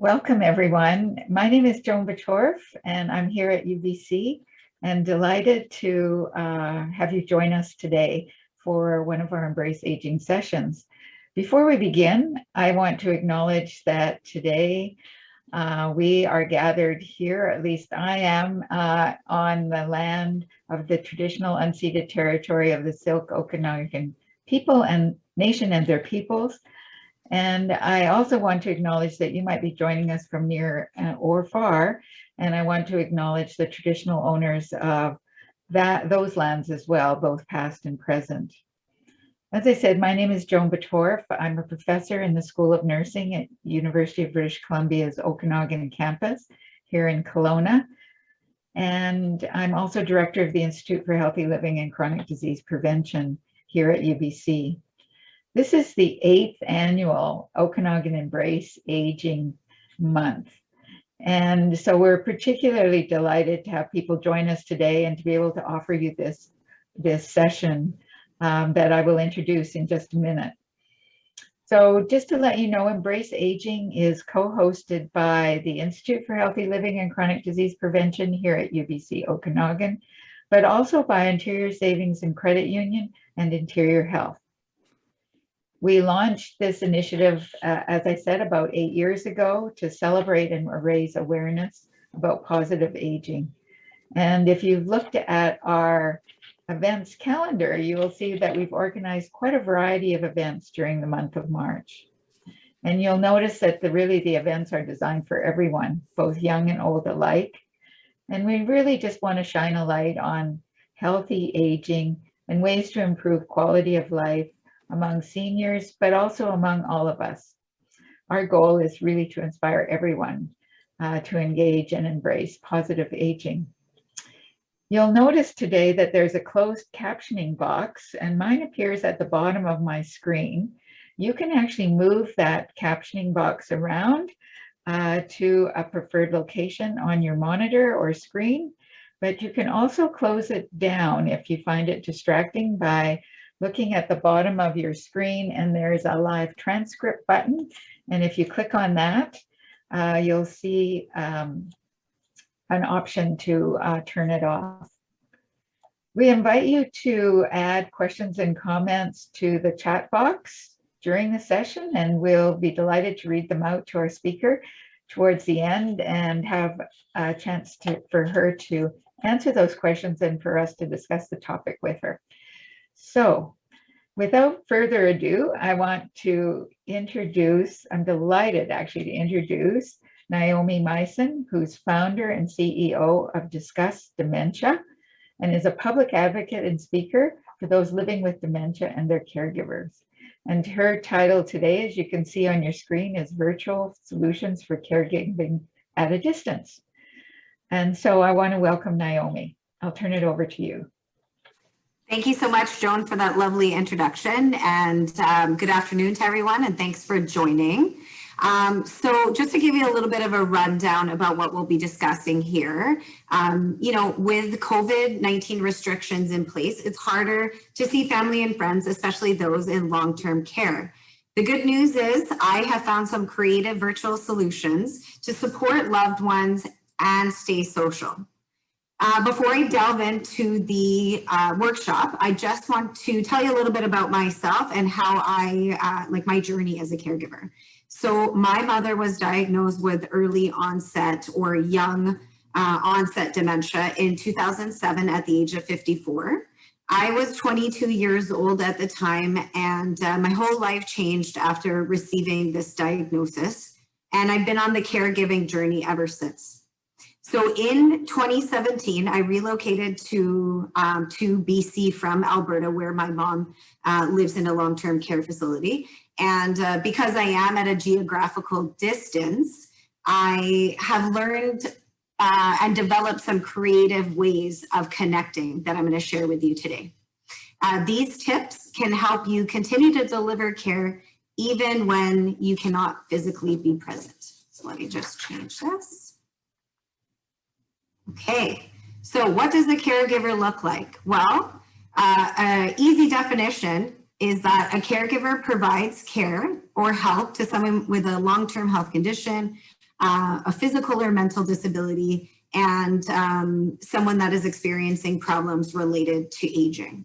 Welcome, everyone. My name is Joan Batorf, and I'm here at UBC and delighted to have you join us today for one of our Embrace Aging sessions. Before we begin, I want to acknowledge that today we are gathered here, at least I am, on the land of the traditional unceded territory of the Syilx Okanagan people and nation and their peoples. And I also want to acknowledge that you might be joining us from near or far, and I want to acknowledge the traditional owners of those lands as well, both past and present. As I said, my name is Joan Batorf. I'm a professor in the School of Nursing at University of British Columbia's Okanagan campus here in Kelowna. And I'm also director of the Institute for Healthy Living and Chronic Disease Prevention here at UBC. This is the 8th annual Okanagan Embrace Aging Month. And so we're particularly delighted to have people join us today and to be able to offer you this session that I will introduce in just a minute. So just to let you know, Embrace Aging is co-hosted by the Institute for Healthy Living and Chronic Disease Prevention here at UBC Okanagan, but also by Interior Savings and Credit Union and Interior Health. We launched this initiative, as I said, about 8 years ago to celebrate and raise awareness about positive aging. And if you've looked at our events calendar, you will see that we've organized quite a variety of events during the month of March. And you'll notice that the events are designed for everyone, both young and old alike. And we really just want to shine a light on healthy aging and ways to improve quality of life among seniors, but also among all of us. Our goal is really to inspire everyone to engage and embrace positive aging. You'll notice today that there's a closed captioning box, and mine appears at the bottom of my screen. You can actually move that captioning box around to a preferred location on your monitor or screen, but you can also close it down if you find it distracting by looking at the bottom of your screen, and there's a live transcript button. And if you click on that, you'll see an option to turn it off. We invite you to add questions and comments to the chat box during the session, and we'll be delighted to read them out to our speaker towards the end and have a chance for her to answer those questions and for us to discuss the topic with her. So without further ado, I want to introduce, I'm delighted actually to introduce Naomi Mison, who's founder and CEO of Discuss Dementia and is a public advocate and speaker for those living with dementia and their caregivers. And her title today, as you can see on your screen, is Virtual Solutions for Caregiving at a Distance. And so I want to welcome Naomi. I'll turn it over to you. Thank you so much, Joan, for that lovely introduction, and good afternoon to everyone, and thanks for joining. So just to give you a little bit of a rundown about what we'll be discussing here, with COVID-19 restrictions in place, it's harder to see family and friends, especially those in long-term care. The good news is I have found some creative virtual solutions to support loved ones and stay social. Before I delve into the workshop, I just want to tell you a little bit about myself and how my journey as a caregiver. So my mother was diagnosed with early onset or young onset dementia in 2007 at the age of 54. I was 22 years old at the time, and my whole life changed after receiving this diagnosis. And I've been on the caregiving journey ever since. So in 2017, I relocated to BC from Alberta, where my mom lives in a long-term care facility. And because I am at a geographical distance, I have learned and developed some creative ways of connecting that I'm going to share with you today. These tips can help you continue to deliver care even when you cannot physically be present. So let me just change this. Okay, so what does a caregiver look like? Well, an easy definition is that a caregiver provides care or help to someone with a long-term health condition, a physical or mental disability, and someone that is experiencing problems related to aging.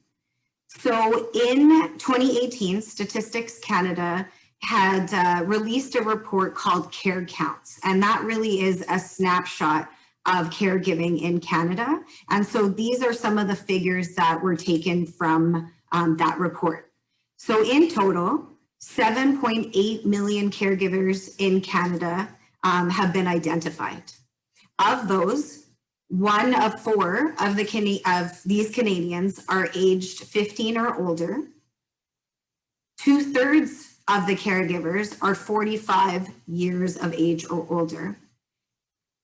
So in 2018, Statistics Canada had released a report called Care Counts, and that really is a snapshot of caregiving in Canada. And so these are some of the figures that were taken from that report. So in total, 7.8 million caregivers in Canada have been identified. Of those, 1 of 4 of these Canadians are aged 15 or older. 2/3 of the caregivers are 45 years of age or older.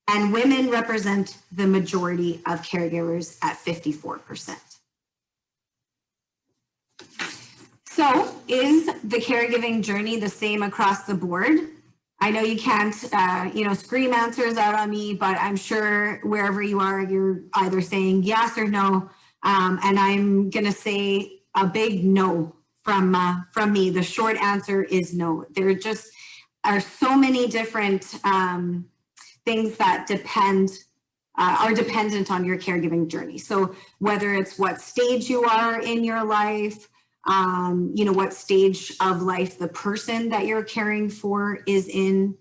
And women represent the majority of caregivers at 54%. So is the caregiving journey the same across the board? I know you can't, scream answers out on me, but I'm sure wherever you are, you're either saying yes or no. And I'm gonna say a big no from me. The short answer is no. There just are so many different things that are dependent on your caregiving journey. So whether it's what stage you are in your life, what stage of life the person that you're caring for is in,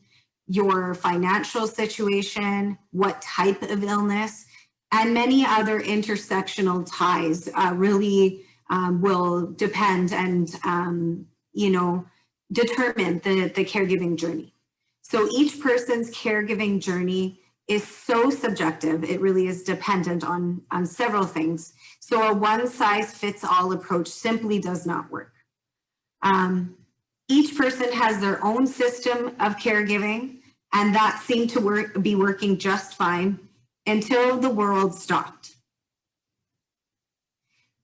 your financial situation, what type of illness, and many other intersectional ties really will depend and, determine the caregiving journey. So each person's caregiving journey is so subjective. It really is dependent on several things. So a one-size-fits-all approach simply does not work. Each person has their own system of caregiving, and that seemed to be working just fine until the world stopped.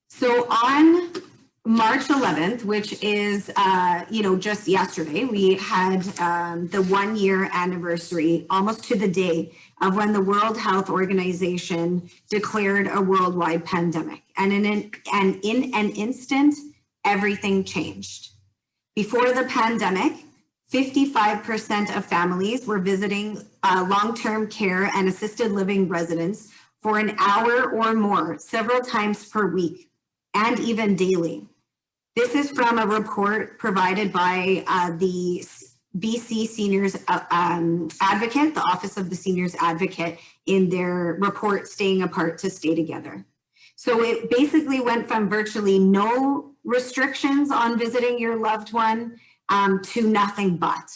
So on March 11th, which is, just yesterday, we had the 1-year anniversary, almost to the day, of when the World Health Organization declared a worldwide pandemic. And in an instant, everything changed. Before the pandemic, 55% of families were visiting long-term care and assisted living residents for an hour or more, several times per week, and even daily. This is from a report provided by the BC Seniors Advocate, the Office of the Seniors Advocate, in their report, Staying Apart to Stay Together. So it basically went from virtually no restrictions on visiting your loved one to nothing but.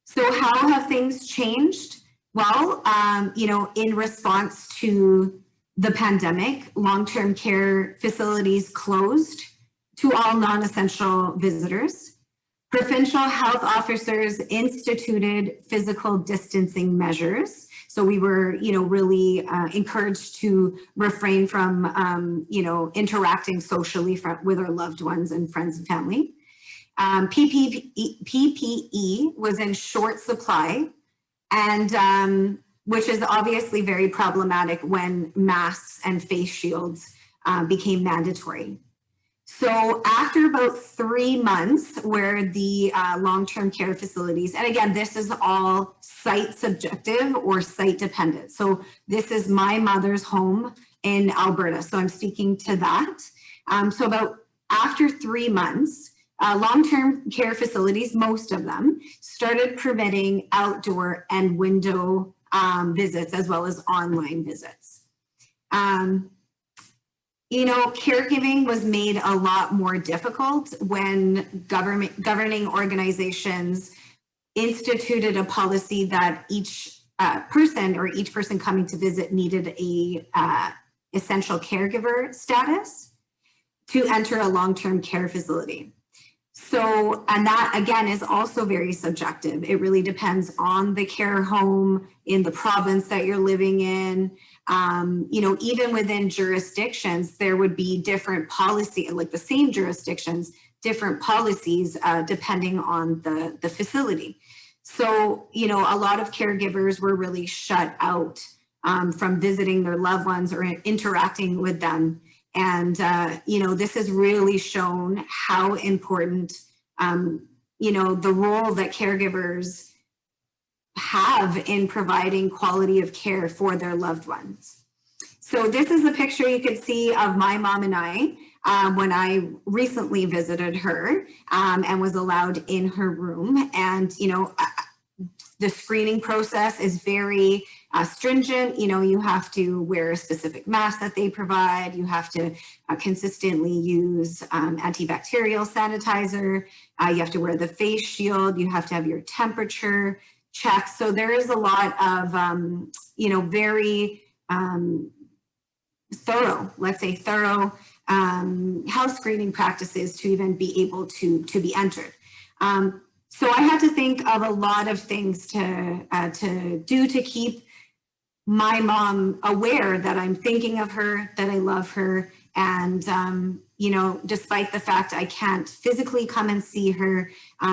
So how have things changed? Well, in response to the pandemic, long-term care facilities closed to all non-essential visitors. Provincial health officers instituted physical distancing measures. So we were, really encouraged to refrain from, interacting socially with our loved ones and friends and family. PPE was in short supply, and which is obviously very problematic when masks and face shields became mandatory. So after about 3 months where the long-term care facilities, and again, this is all site subjective or site dependent. So this is my mother's home in Alberta. So I'm speaking to that. So about after 3 months, long-term care facilities, most of them, started permitting outdoor and window visits as well as online visits. Caregiving was made a lot more difficult when governing organizations instituted a policy that each person coming to visit needed a essential caregiver status to enter a long-term care facility. So, and that again is also very subjective. It really depends on the care home in the province that you're living in. Even within jurisdictions, there would be different policy, like the same jurisdictions, different policies depending on the facility. So, a lot of caregivers were really shut out from visiting their loved ones or interacting with them. And, this has really shown how important, the role that caregivers have in providing quality of care for their loved ones. So this is a picture you can see of my mom and I when I recently visited her and was allowed in her room. And, you know, the screening process is very stringent. You know, you have to wear a specific mask that they provide. You have to consistently use antibacterial sanitizer. You have to wear the face shield. You have to have your temperature checked. So there is a lot of, you know, very thorough, let's say thorough health screening practices to even be able to be entered. So I had to think of a lot of things to do to keep my mom aware that I'm thinking of her, that I love her. And, you know, despite the fact I can't physically come and see her,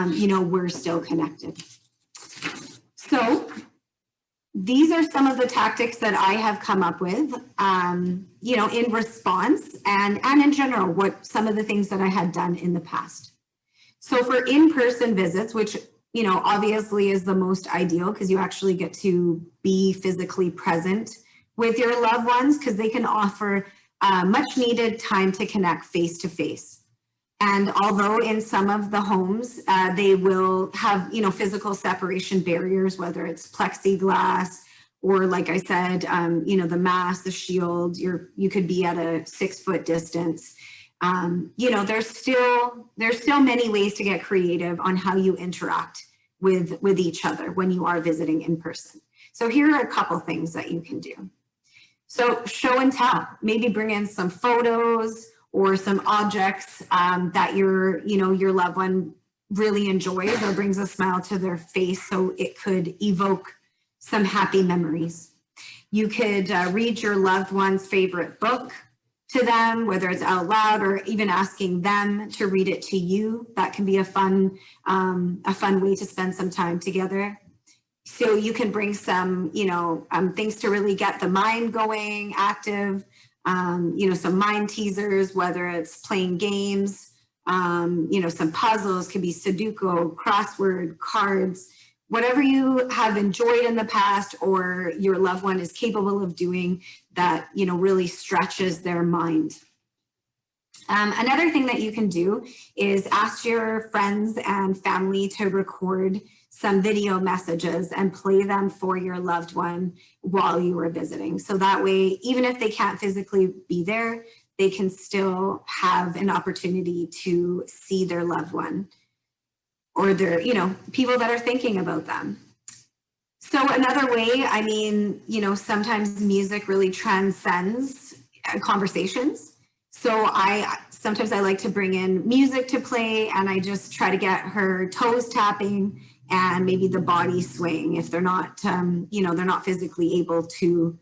you know, we're still connected. So these are some of the tactics that I have come up with, you know, in response and in general, what some of the things that I had done in the past. So for in-person visits, which, you know, obviously is the most ideal because you actually get to be physically present with your loved ones because they can offer much needed time to connect face to face. And although in some of the homes, they will have, you know, physical separation barriers, whether it's plexiglass or, like I said, you know, the mask, the shield, you could be at a 6-foot distance. You know, there's still many ways to get creative on how you interact with each other when you are visiting in person. So here are a couple things that you can do. So show and tell, maybe bring in some photos or some objects that your loved one really enjoys or brings a smile to their face, so it could evoke some happy memories. You could read your loved one's favorite book to them, whether it's out loud or even asking them to read it to you. That can be a fun way to spend some time together. So you can bring some, you know, things to really get the mind going, active. You know, some mind teasers, whether it's playing games, you know, some puzzles, could be Sudoku, crossword, cards, whatever you have enjoyed in the past or your loved one is capable of doing that, you know, really stretches their mind. Another thing that you can do is ask your friends and family to record some video messages and play them for your loved one while you are visiting. So that way, even if they can't physically be there, they can still have an opportunity to see their loved one or their, you know, people that are thinking about them. So another way, I mean, you know, sometimes music really transcends conversations. So sometimes I like to bring in music to play and I just try to get her toes tapping and maybe the body swaying if they're not, you know, they're not physically able to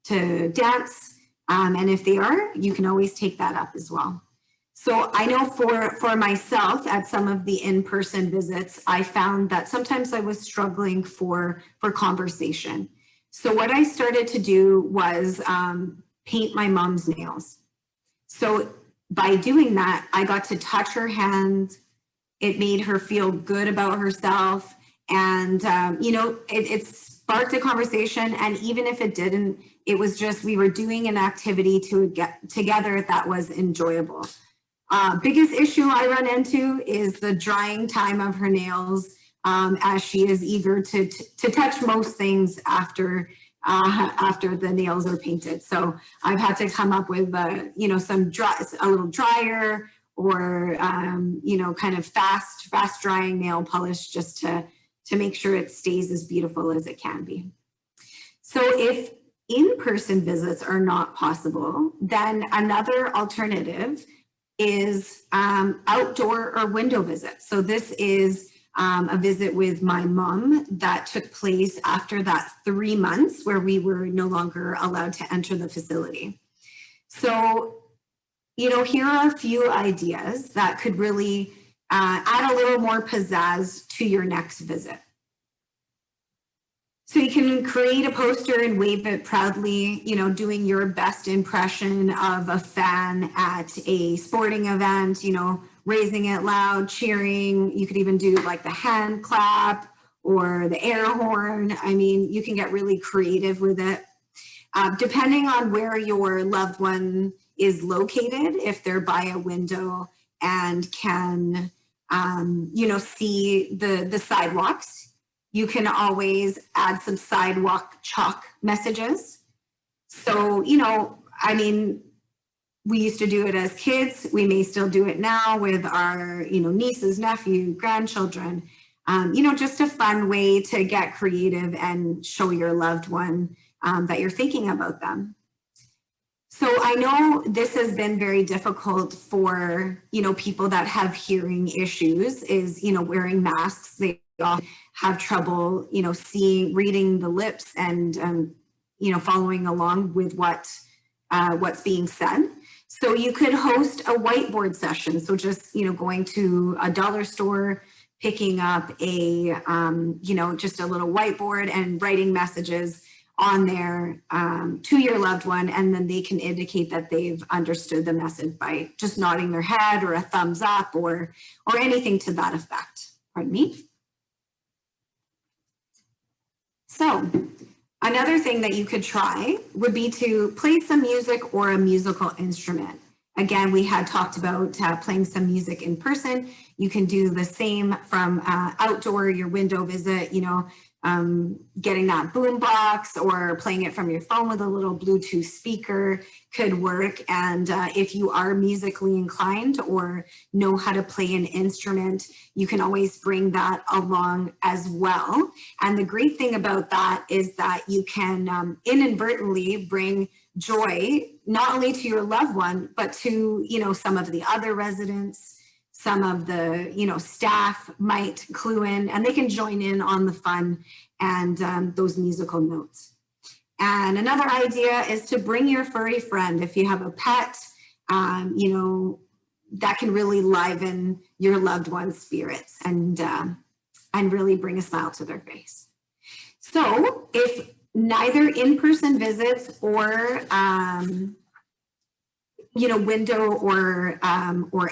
dance. And if they are, you can always take that up as well. So I know for myself at some of the in-person visits, I found that sometimes I was struggling for conversation. So what I started to do was paint my mom's nails. So by doing that, I got to touch her hand. It made her feel good about herself. And, you know, it sparked a conversation. And even if it didn't, it was just, we were doing an activity to get together that was enjoyable. Biggest issue I run into is the drying time of her nails, as she is eager to touch most things after the nails are painted. So I've had to come up with, you know, a little dryer or, you know, kind of fast drying nail polish just to make sure it stays as beautiful as it can be. So if in-person visits are not possible, then another alternative is outdoor or window visits. So this is a visit with my mom that took place after that 3 months where we were no longer allowed to enter the facility. So, you know, here are a few ideas that could really add a little more pizzazz to your next visit. So you can create a poster and wave it proudly, you know, doing your best impression of a fan at a sporting event, you know, raising it loud, cheering. You could even do like the hand clap or the air horn. I mean, you can get really creative with it. Depending on where your loved one is located, if they're by a window and can, see the sidewalks, you can always add some sidewalk chalk messages. So, I mean, we used to do it as kids. We may still do it now with our, nieces, nephew, grandchildren. Just a fun way to get creative and show your loved one that you're thinking about them. So I know this has been very difficult for, people that have hearing issues is, wearing masks. They often have trouble, reading the lips and, following along with what's being said. So you could host a whiteboard session. So just, going to a dollar store, picking up a, just a little whiteboard and writing messages on there to your loved one, and then they can indicate that they've understood the message by just nodding their head or a thumbs up or anything to that effect. Pardon me. So another thing that you could try would be to play some music or a musical instrument. Again, we had talked about playing some music in person. You can do the same from outdoor, your window visit, getting that boom box or playing it from your phone with a little Bluetooth speaker could work. And if you are musically inclined or know how to play an instrument, you can always bring that along as well. And the great thing about that is that you can inadvertently bring joy, not only to your loved one, but to, some of the other residents. Some of the, staff might clue in and they can join in on the fun and those musical notes. And another idea is to bring your furry friend. If you have a pet, that can really liven your loved one's spirits and really bring a smile to their face. So if neither in-person visits or window or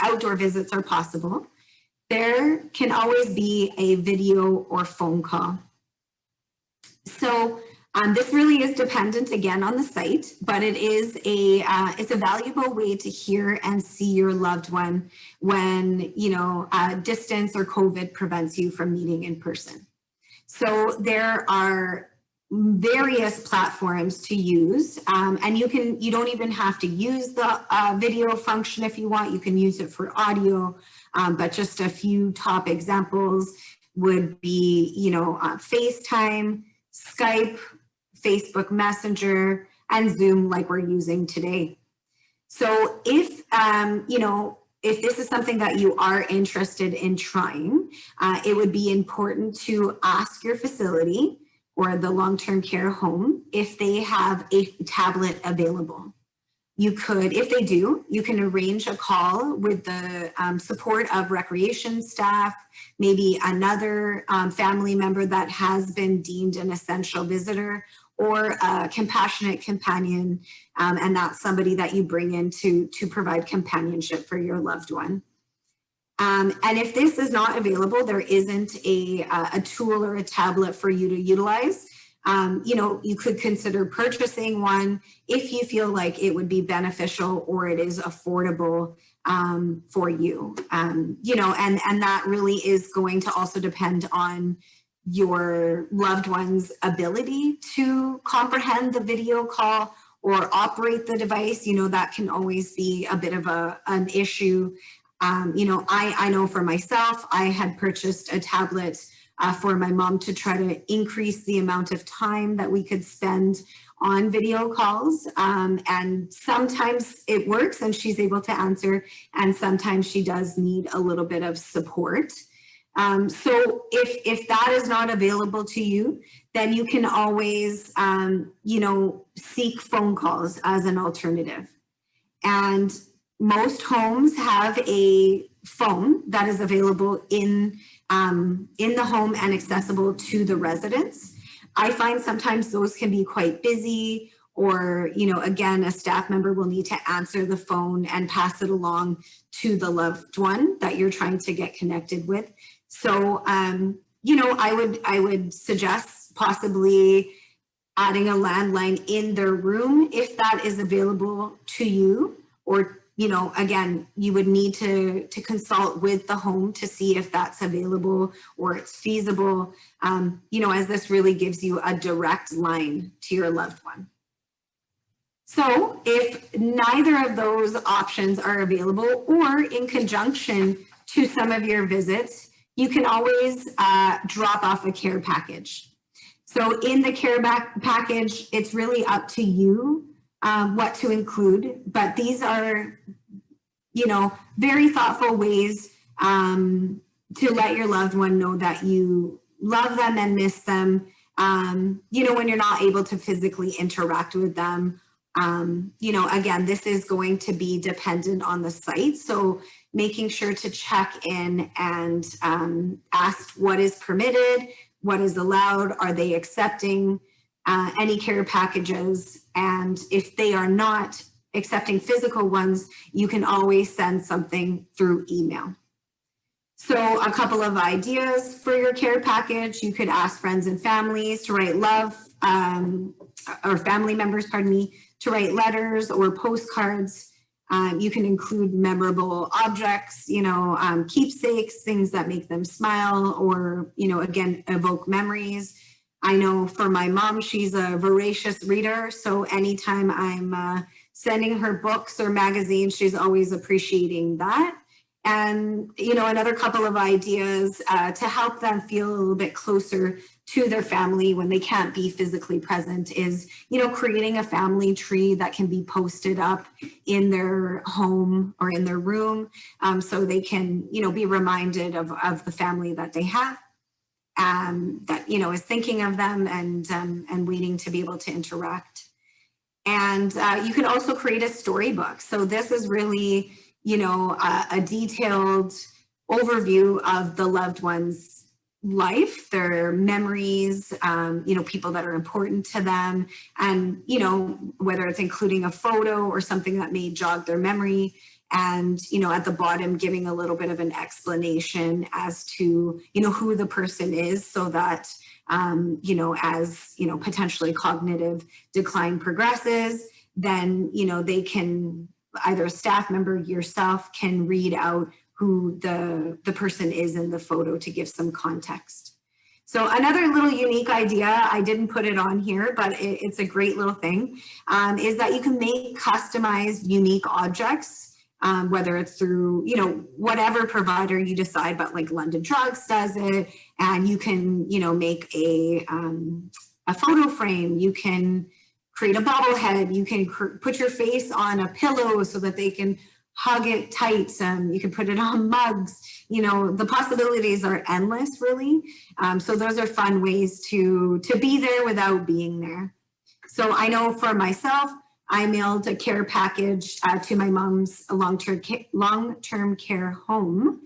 outdoor visits are possible, there can always be a video or phone call. So this really is dependent again on the site, but it is it's a valuable way to hear and see your loved one when distance or COVID prevents you from meeting in person. So there are various platforms to use, and you don't even have to use the video function if you want. You can use it for audio, but just a few top examples would be FaceTime, Skype, Facebook Messenger, and Zoom like we're using today. So if if this is something that you are interested in trying, it would be important to ask your facility or the long-term care home if they have a tablet available. You could, if they do, you can arrange a call with the support of recreation staff, maybe another family member that has been deemed an essential visitor, or a compassionate companion, and that's somebody that you bring in to provide companionship for your loved one. And if this is not available, there isn't a tool or a tablet for you to utilize. You could consider purchasing one if you feel like it would be beneficial or it is affordable for you. And that really is going to also depend on your loved one's ability to comprehend the video call or operate the device. That can always be a bit of an issue. I know for myself, I had purchased a tablet for my mom to try to increase the amount of time that we could spend on video calls. And sometimes it works and she's able to answer, and sometimes she does need a little bit of support. So if that is not available to you, then you can always, seek phone calls as an alternative. And most homes have a phone that is available in the home and accessible to the residents. I find sometimes those can be quite busy, or, again, a staff member will need to answer the phone and pass it along to the loved one that you're trying to get connected with. So I would suggest possibly adding a landline in their room if that is available to you, or again, you would need to consult with the home to see if that's available or it's feasible, as this really gives you a direct line to your loved one. So if neither of those options are available, or in conjunction to some of your visits, you can always drop off a care package. So in the care package, it's really up to you what to include, but these are, very thoughtful ways to let your loved one know that you love them and miss them, when you're not able to physically interact with them. Again, this is going to be dependent on the site. So making sure to check in and ask what is permitted, what is allowed, are they accepting any care packages? And if they are not accepting physical ones, you can always send something through email. So a couple of ideas for your care package: you could ask friends and families to write or family members, pardon me, to write letters or postcards. You can include memorable objects, keepsakes, things that make them smile or, again, evoke memories. I know for my mom, she's a voracious reader. So anytime I'm sending her books or magazines, she's always appreciating that. And, another couple of ideas to help them feel a little bit closer to their family when they can't be physically present is, creating a family tree that can be posted up in their home or in their room, so they can, be reminded of the family that they have, that, is thinking of them and waiting to be able to interact. And you can also create a storybook. So this is really, a detailed overview of the loved one's life, their memories, people that are important to them, and, whether it's including a photo or something that may jog their memory. And, at the bottom, giving a little bit of an explanation as to, who the person is, so that, as, potentially cognitive decline progresses, then, they can, either a staff member, yourself, can read out who the person is in the photo to give some context. So another little unique idea, I didn't put it on here, but it's a great little thing, is that you can make customized unique objects, whether it's through, whatever provider you decide, but like London Drugs does it, and you can, make a photo frame, you can create a bobblehead, you can put your face on a pillow so that they can hug it tight. You can put it on mugs. The possibilities are endless, really. So those are fun ways to be there without being there. So I know for myself, I mailed a care package to my mom's long-term care home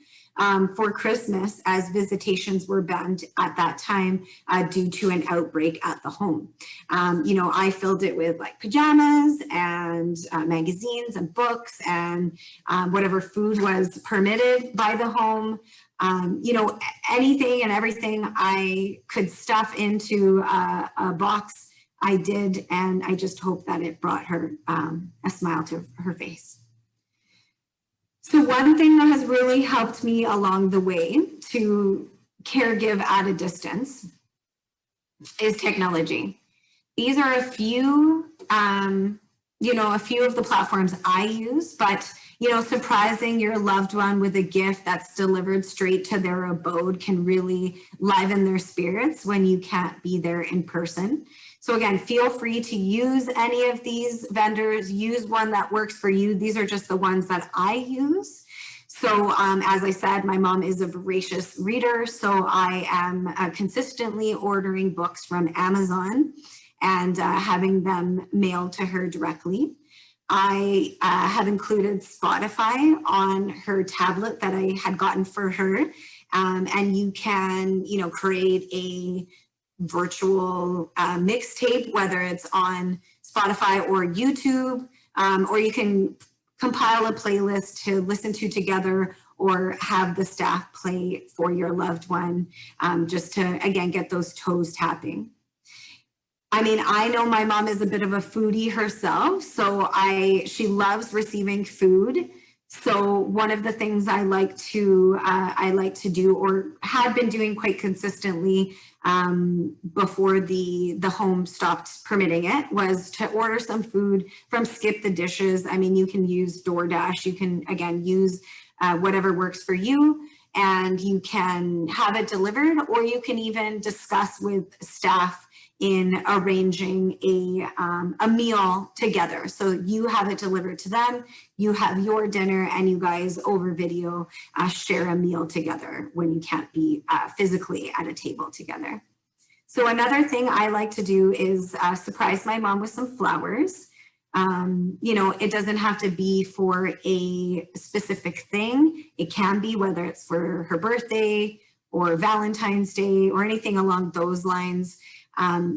for Christmas, as visitations were banned at that time due to an outbreak at the home. I filled it with like pajamas and magazines and books and whatever food was permitted by the home. Anything and everything I could stuff into a box, I did, and I just hope that it brought her a smile to her face. So one thing that has really helped me along the way to caregive at a distance is technology. These are a few, a few of the platforms I use, but, surprising your loved one with a gift that's delivered straight to their abode can really liven their spirits when you can't be there in person. So again, feel free to use any of these vendors, use one that works for you. These are just the ones that I use. So as I said, my mom is a voracious reader, so I am consistently ordering books from Amazon and having them mailed to her directly. I have included Spotify on her tablet that I had gotten for her, and you can, create a virtual mixtape, whether it's on Spotify or YouTube, or you can compile a playlist to listen to together or have the staff play for your loved one, just to, again, get those toes tapping. I mean, I know my mom is a bit of a foodie herself, so she loves receiving food. So one of the things I like to do, or had been doing quite consistently before the home stopped permitting it, was to order some food from Skip the Dishes. I mean, you can use DoorDash. You can, again, use whatever works for you, and you can have it delivered, or you can even discuss with staff in arranging a meal together. So you have it delivered to them, you have your dinner, and you guys over video share a meal together when you can't be physically at a table together. So another thing I like to do is surprise my mom with some flowers. You know, it doesn't have to be for a specific thing. It can be whether it's for her birthday or Valentine's Day or anything along those lines.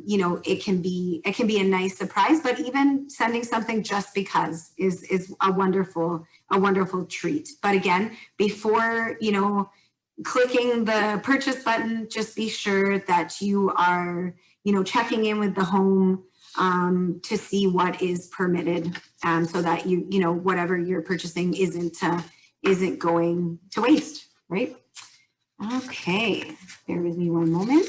You know, it can be a nice surprise, but even sending something just because is a wonderful treat. But again, before, you know, clicking the purchase button, just be sure that you are, you know, checking in with the home to see what is permitted, so that you know, whatever you're purchasing isn't going to waste, right? Okay, bear with me one moment.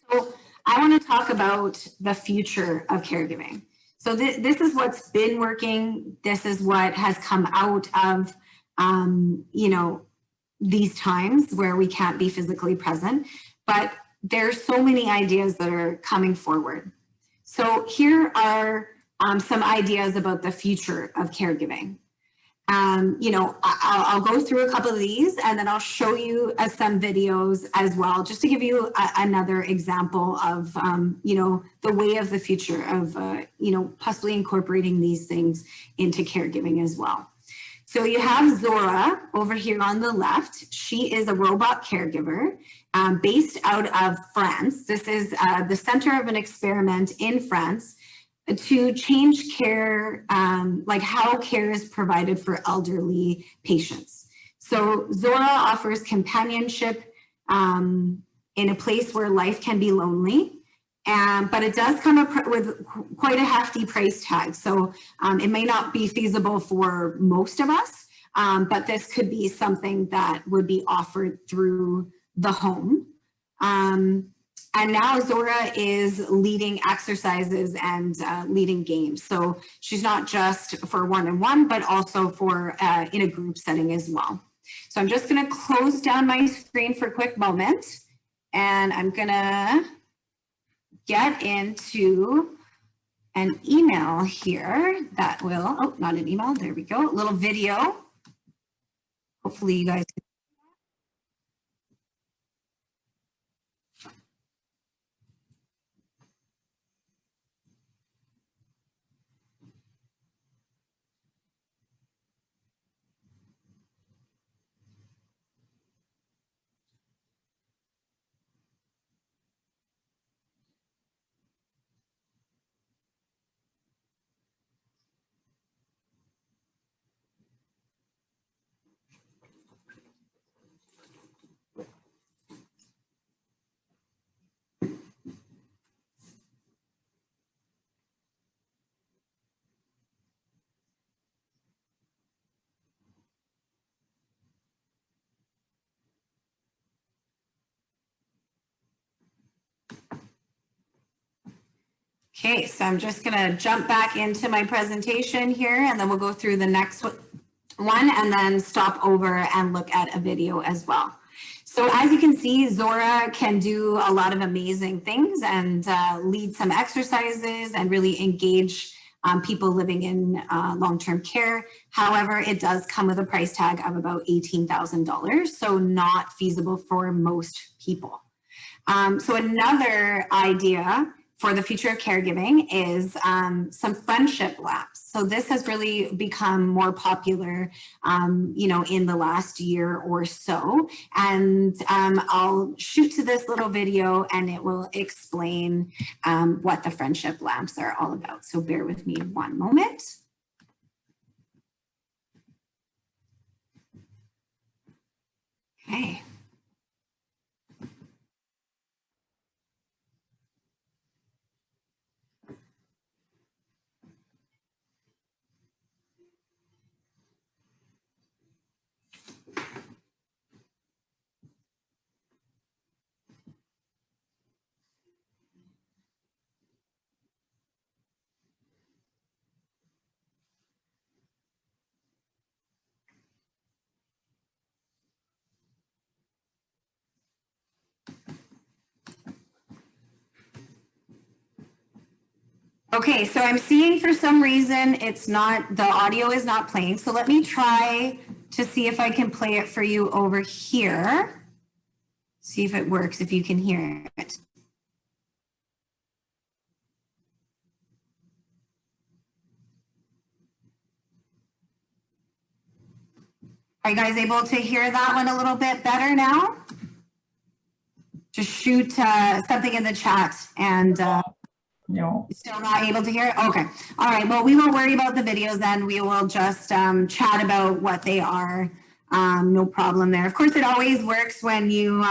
So I want to talk about the future of caregiving. So this is what's been working. This is what has come out of, you know, these times where we can't be physically present, but there's so many ideas that are coming forward. So here are some ideas about the future of caregiving. You know, I'll go through a couple of these, and then I'll show you some videos as well, just to give you another example of, you know, the way of the future of, you know, possibly incorporating these things into caregiving as well. So you have Zora over here on the left. She is a robot caregiver based out of France. This is the center of an experiment in France to change care, like how care is provided for elderly patients. So Zora offers companionship in a place where life can be lonely, but it does come up with quite a hefty price tag. So it may not be feasible for most of us, but this could be something that would be offered through the home. And now Zora is leading exercises and leading games. So she's not just for one-on-one, but also for in a group setting as well. So I'm just gonna close down my screen for a quick moment, and I'm gonna get into an email here that will, oh, not an email, there we go, a little video. Hopefully you guys can. Okay, so I'm just gonna jump back into my presentation here, and then we'll go through the next one and then stop over and look at a video as well. So as you can see, Zora can do a lot of amazing things and lead some exercises and really engage people living in long-term care. However, it does come with a price tag of about $18,000, so not feasible for most people. So another idea for the future of caregiving is some friendship laps. So this has really become more popular, you know, in the last year or so. And I'll shoot to this little video and it will explain what the friendship laps are all about. So bear with me one moment. Okay. Okay, so I'm seeing for some reason it's not, the audio is not playing. So let me try to see if I can play it for you over here. See if it works, if you can hear it. Are you guys able to hear that one a little bit better now? Just shoot something in the chat and No. still not able to hear it? Okay. All right. Well, we won't worry about the videos then. We will just chat about what they are. No problem there. Of course, it always works when you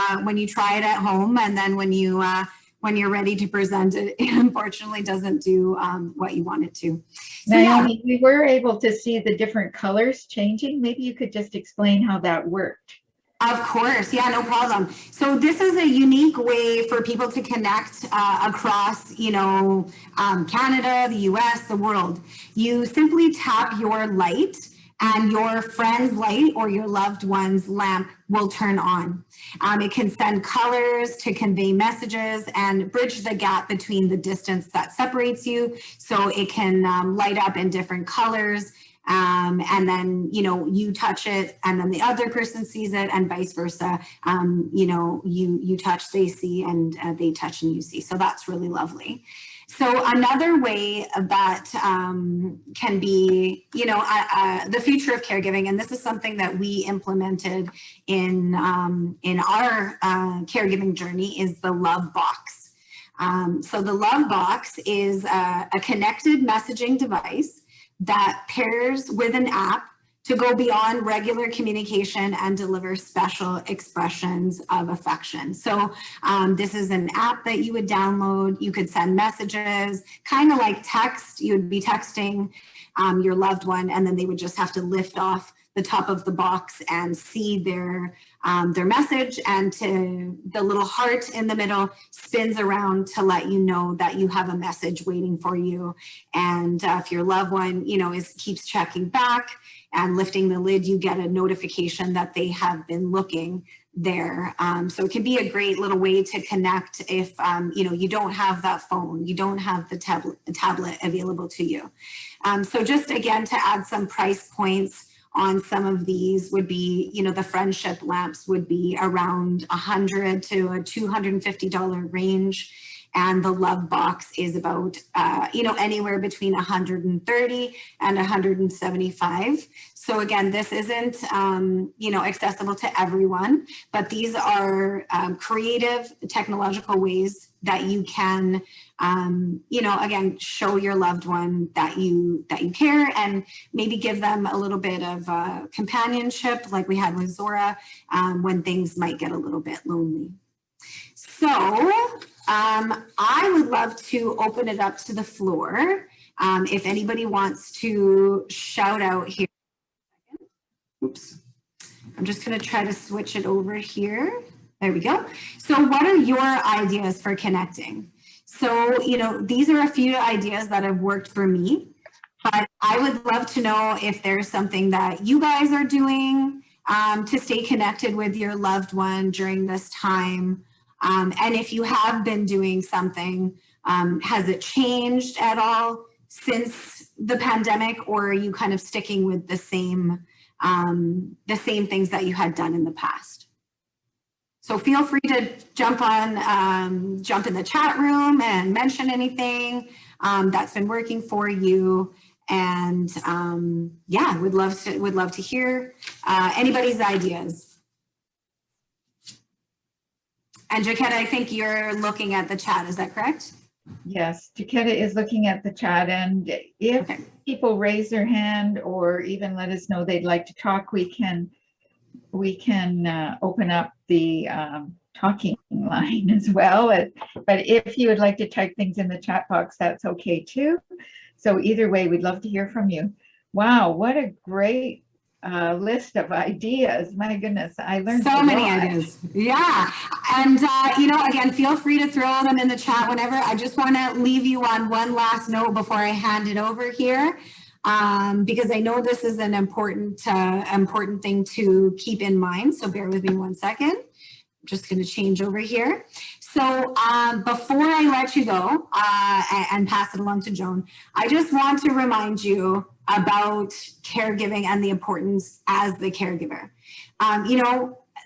try it at home, and then when you're ready to present it, it unfortunately doesn't do what you want it to. So, Naomi, we were able to see the different colors changing. Maybe you could just explain how that worked. Of course, yeah, no problem. So this is a unique way for people to connect across, Canada, the US, the world. You simply tap your light and your friend's light or your loved one's lamp will turn on. It can send colors to convey messages and bridge the gap between the distance that separates you. So it can light up in different colors. And then, you touch it and then the other person sees it and vice versa. You touch, they see, and they touch and you see. So that's really lovely. So another way that can be, the future of caregiving, and this is something that we implemented in our caregiving journey, is the Love Box. So the Love Box is a connected messaging device that pairs with an app to go beyond regular communication and deliver special expressions of affection. So this is an app that you would download. You could send messages, kind of like text. You would be texting your loved one, and then they would just have to lift off the top of the box and see their message, and the little heart in the middle spins around to let you know that you have a message waiting for you. And if your loved one, keeps checking back and lifting the lid, you get a notification that they have been looking there. So it can be a great little way to connect if, you don't have that phone, you don't have the tablet available to you. So just again, to add some price points on some of these would be, the friendship lamps would be around $100 to a $250 range. And the Love Box is about, anywhere between 130 and 175. So again, this isn't, accessible to everyone, but these are creative technological ways that you can, again, show your loved one that you care, and maybe give them a little bit of companionship, like we had with Zora, when things might get a little bit lonely. So I would love to open it up to the floor. If anybody wants to shout out here. Oops. I'm just going to try to switch it over here. There we go. So what are your ideas for connecting? So, these are a few ideas that have worked for me, but I would love to know if there's something that you guys are doing to stay connected with your loved one during this time. And if you have been doing something, has it changed at all since the pandemic, or are you kind of sticking with the same things that you had done in the past? So feel free to jump in the chat room and mention anything that's been working for you. And yeah, would love to hear anybody's ideas. And Jaquetta, I think you're looking at the chat, is that correct? Yes, Jaquetta is looking at the chat, and if people raise their hand or even let us know they'd like to talk, we can we can open up the talking line as well. But if you would like to type things in the chat box, that's okay too. So either way, we'd love to hear from you. Wow, what a great list of ideas. My goodness, I learned so many ideas. Yeah. And, again, feel free to throw them in the chat whenever. I just want to leave you on one last note before I hand it over here. Because I know this is an important thing to keep in mind. So bear with me one second. I'm just going to change over here. So before I let you go and pass it along to Joan, I just want to remind you about caregiving and the importance as the caregiver.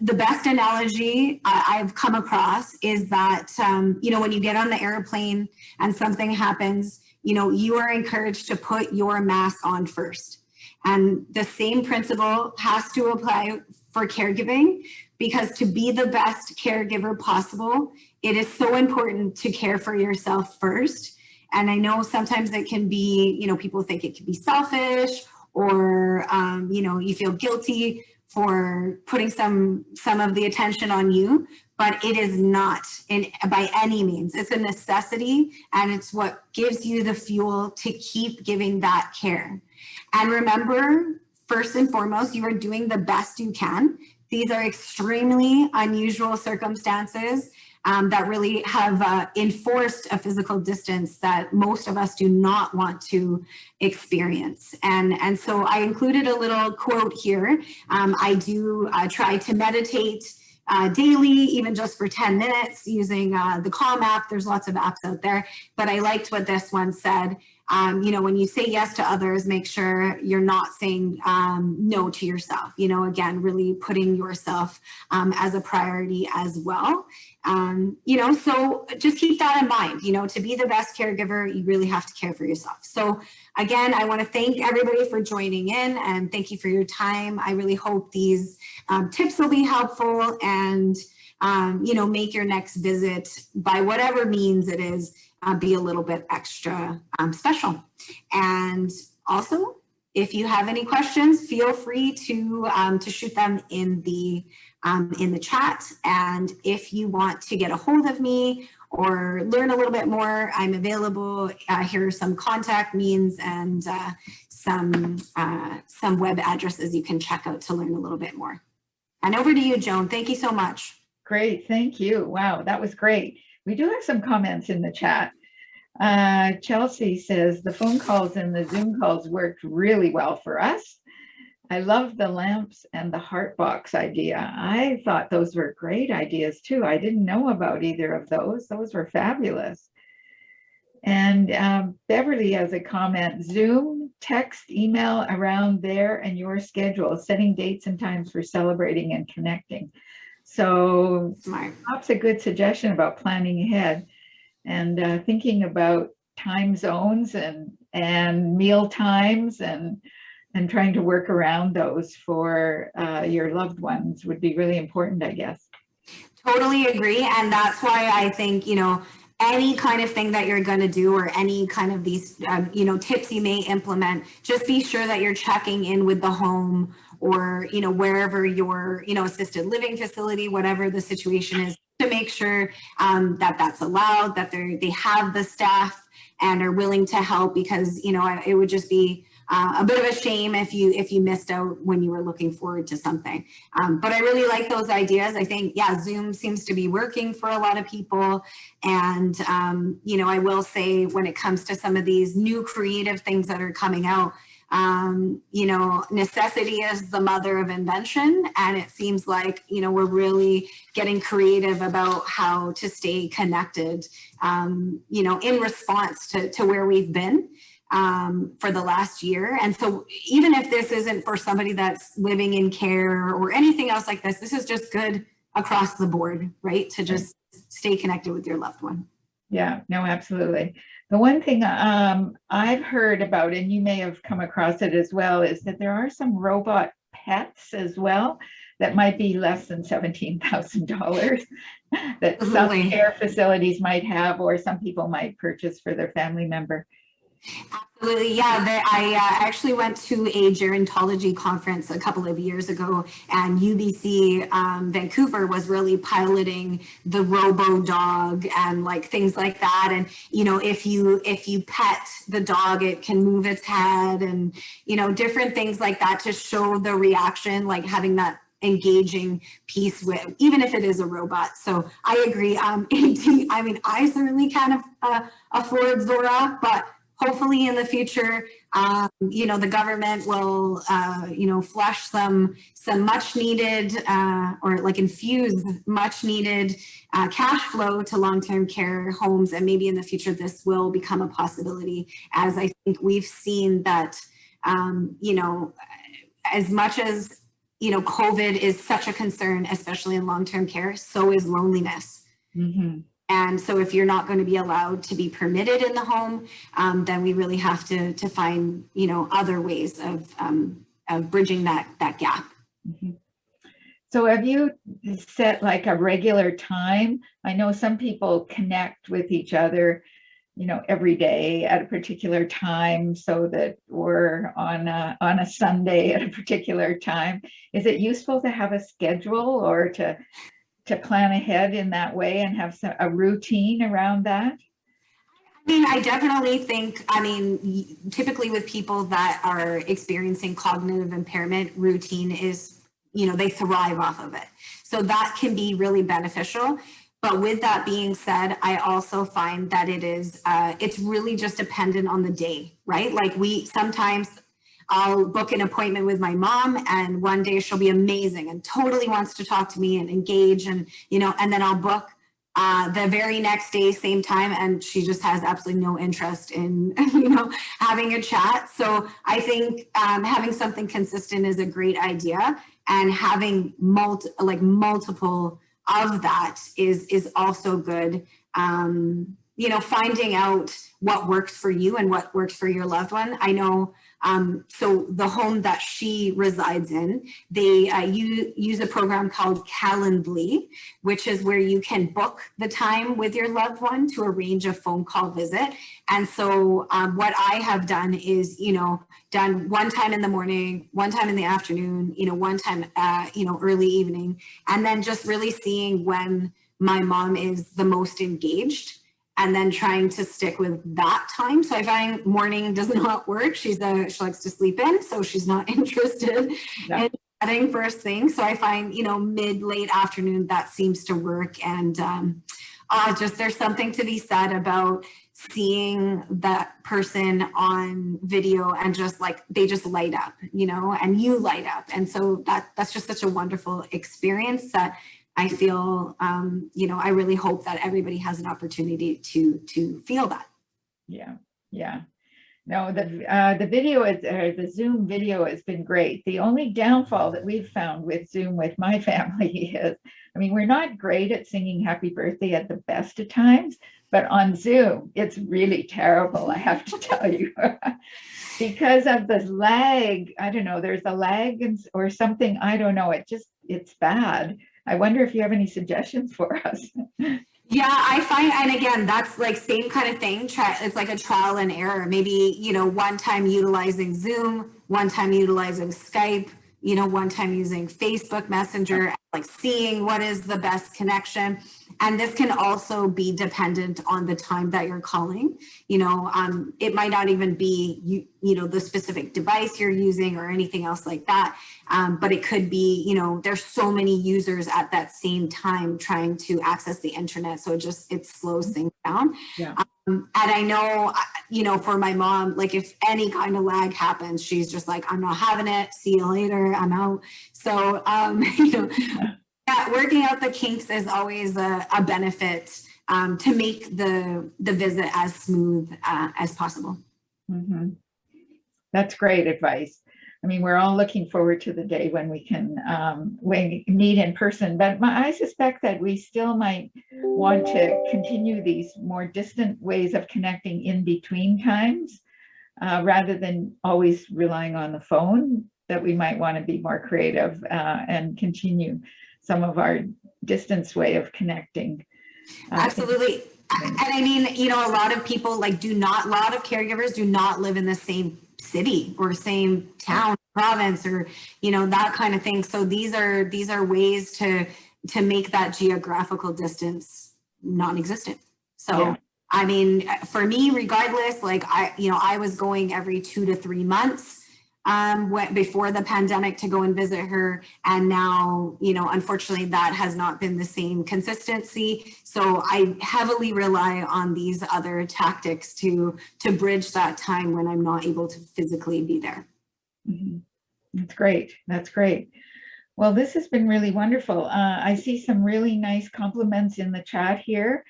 The best analogy I've come across is that, when you get on the airplane and something happens, you are encouraged to put your mask on first. And the same principle has to apply for caregiving, because to be the best caregiver possible, it is so important to care for yourself first. And I know sometimes it can be, people think it can be selfish, or, you feel guilty for putting some of the attention on you, but it is not by any means. It's a necessity, and it's what gives you the fuel to keep giving that care. And remember, first and foremost, you are doing the best you can. These are extremely unusual circumstances that really have enforced a physical distance that most of us do not want to experience. And so I included a little quote here. I do try to meditate daily, even just for 10 minutes using the Calm app. There's lots of apps out there, but I liked what this one said. When you say yes to others, make sure you're not saying no to yourself. Again, really putting yourself as a priority as well. So just keep that in mind. To be the best caregiver, you really have to care for yourself. So again, I want to thank everybody for joining in, and thank you for your time. I really hope these tips will be helpful, and make your next visit, by whatever means it is, be a little bit extra special. And also, if you have any questions, feel free to shoot them in the chat. And if you want to get a hold of me or learn a little bit more, I'm available. Here are some contact means and some web addresses you can check out to learn a little bit more. And over to you, Joan. Thank you so much. Great, thank you. Wow, that was great. We do have some comments in the chat. Chelsea says the phone calls and the Zoom calls worked really well for us. I love the lamps and the heart box idea. I thought those were great ideas too. I didn't know about either of those. Those were fabulous. And Beverly has a comment: Zoom, text, email around their and your schedule, setting dates and times for celebrating and connecting. So that's a good suggestion about planning ahead and thinking about time zones and meal times and trying to work around those for your loved ones would be really important, I guess. Totally agree. And that's why I think, any kind of thing that you're going to do, or any kind of these, tips you may implement, just be sure that you're checking in with the home, or, wherever your, assisted living facility, whatever the situation is, to make sure that that's allowed, that they have the staff and are willing to help, because, it would just be a bit of a shame if you missed out when you were looking forward to something. But I really like those ideas. I think, Zoom seems to be working for a lot of people. And, I will say, when it comes to some of these new creative things that are coming out, necessity is the mother of invention. And it seems like, we're really getting creative about how to stay connected, in response to where we've been for the last year. And so even if this isn't for somebody that's living in care or anything else like this is just good across the board, right? To just stay connected with your loved one. Yeah, no, absolutely. The one thing I've heard about, and you may have come across it as well, is that there are some robot pets as well that might be less than $17,000 that some care facilities might have, or some people might purchase for their family member. Absolutely, yeah. I actually went to a gerontology conference a couple of years ago, and UBC Vancouver was really piloting the robo dog and like things like that. And if you pet the dog, it can move its head, and different things like that to show the reaction, like having that engaging piece with, even if it is a robot. So I agree. I mean, I certainly can't afford Zora, but hopefully in the future, the government will, flush some much needed or like infuse much needed cash flow to long-term care homes. And maybe in the future, this will become a possibility, as I think we've seen that, as much as, COVID is such a concern, especially in long-term care, so is loneliness. Mm-hmm. And so if you're not going to be allowed to be permitted in the home, then we really have to find, other ways of bridging that gap. Mm-hmm. So have you set like a regular time? I know some people connect with each other, every day at a particular time, so that we're on a Sunday at a particular time. Is it useful to have a schedule or to plan ahead in that way and have a routine around that? I mean, I definitely think, typically with people that are experiencing cognitive impairment, routine is, they thrive off of it. So that can be really beneficial. But with that being said, I also find that it's really just dependent on the day, right? Like sometimes I'll book an appointment with my mom, and one day she'll be amazing and totally wants to talk to me and engage, and and then I'll book the very next day, same time, and she just has absolutely no interest in having a chat. So I think having something consistent is a great idea, and having multiple of that is also good. Finding out what works for you and what works for your loved one. I know. So the home that she resides in, they use a program called Calendly, which is where you can book the time with your loved one to arrange a phone call visit. And so what I have done is, done one time in the morning, one time in the afternoon, one time, early evening, and then just really seeing when my mom is the most engaged, and then trying to stick with that time. So I find morning does not work. She likes to sleep in, so she's not interested in chatting first thing. So I find, mid, late afternoon, that seems to work. And there's something to be said about seeing that person on video and just like, they just light up, and you light up. And so that's just such a wonderful experience that I feel, I really hope that everybody has an opportunity to feel that. Yeah. No, the video the Zoom video has been great. The only downfall that we've found with Zoom with my family is, we're not great at singing happy birthday at the best of times, but on Zoom, it's really terrible, I have to tell you. Because of the lag, I don't know, there's a lag or something, I don't know, it's bad. I wonder if you have any suggestions for us. Yeah, I find, and again, that's like same kind of thing. It's like a trial and error. Maybe, one time utilizing Zoom, one time utilizing Skype, one time using Facebook Messenger, like seeing what is the best connection. And this can also be dependent on the time that you're calling. It might not even be, the specific device you're using or anything else like that. But it could be, there's so many users at that same time trying to access the internet. So it slows things down. Yeah. And I know, for my mom, like if any kind of lag happens, she's just like, I'm not having it. See you later. I'm out. So, working out the kinks is always a benefit to make the visit as smooth as possible. Mm-hmm. That's great advice. We're all looking forward to the day when we can meet in person, but I suspect that we still might want to continue these more distant ways of connecting in between times, rather than always relying on the phone, that we might want to be more creative and continue some of our distance way of connecting. Absolutely. And I mean, you know, a lot of people like a lot of caregivers do not live in the same city or same town, province, or, you know, that kind of thing. So these are ways to make that geographical distance non-existent. So, yeah. I mean, for me, regardless, like I was going every 2 to 3 months before the pandemic to go and visit her. And now, you know, unfortunately that has not been the same consistency. So I heavily rely on these other tactics to bridge that time when I'm not able to physically be there. Mm-hmm. That's great. That's great. Well, this has been really wonderful. I see some really nice compliments in the chat here.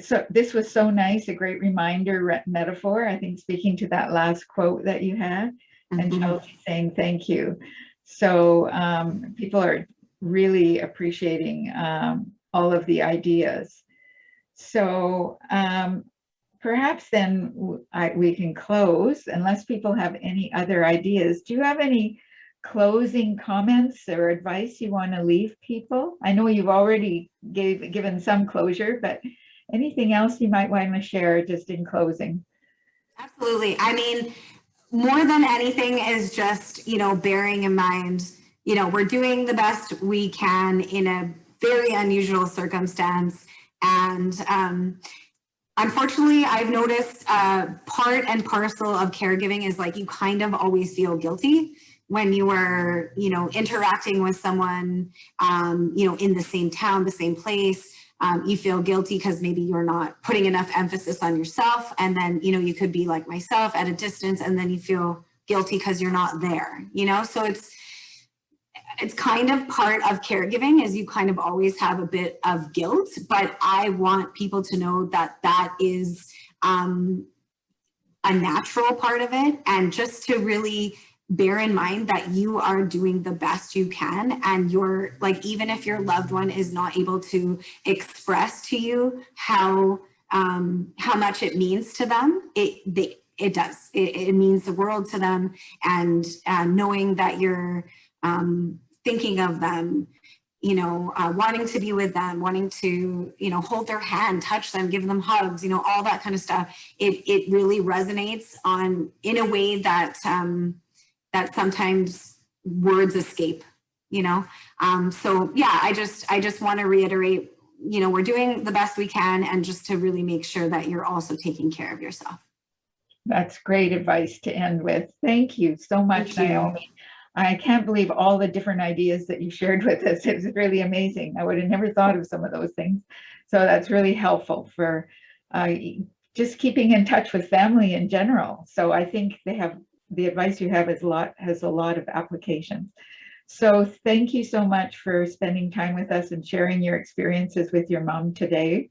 So this was so nice, a great reminder, metaphor, I think, speaking to that last quote that you had, and Chelsea saying thank you. So people are really appreciating all of the ideas. So perhaps then we can close, unless people have any other ideas. Do you have any closing comments or advice you want to leave people? I know you've already given some closure, but anything else you might want to share just in closing? Absolutely. I mean, more than anything is just, you know, bearing in mind, you know, we're doing the best we can in a very unusual circumstance. And unfortunately, I've noticed part and parcel of caregiving is like you kind of always feel guilty when you are, you know, interacting with someone, you know, in the same town, the same place. You feel guilty because maybe you're not putting enough emphasis on yourself. And then, you know, you could be like myself at a distance, and then you feel guilty because you're not there, you know? So it's kind of part of caregiving, is you kind of always have a bit of guilt, but I want people to know that that is a natural part of it, and just to really bear in mind that you are doing the best you can, and you're like, even if your loved one is not able to express to you how much it means to them, it does. It means the world to them, and knowing that you're thinking of them, you know, wanting to be with them, wanting to, you know, hold their hand, touch them, give them hugs, you know, all that kind of stuff. It really resonates in a way that that sometimes words escape, you know? So yeah, I just want to reiterate, you know, we're doing the best we can, and just to really make sure that you're also taking care of yourself. That's great advice to end with. Thank you so much, Naomi. I can't believe all the different ideas that you shared with us. It was really amazing. I would have never thought of some of those things. So that's really helpful for just keeping in touch with family in general. So I think the advice you have has a lot of applications. So thank you so much for spending time with us and sharing your experiences with your mom today.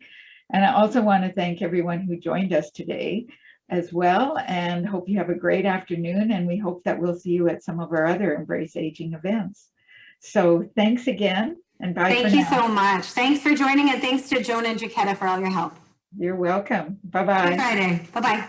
And I also want to thank everyone who joined us today as well, and hope you have a great afternoon, and we hope that we'll see you at some of our other Embrace Aging events. So thanks again, and bye. Thank you so much. Thanks for joining, and thanks to Joan and Jaquetta for all your help. You're welcome. Bye-bye. Friday. Bye-bye.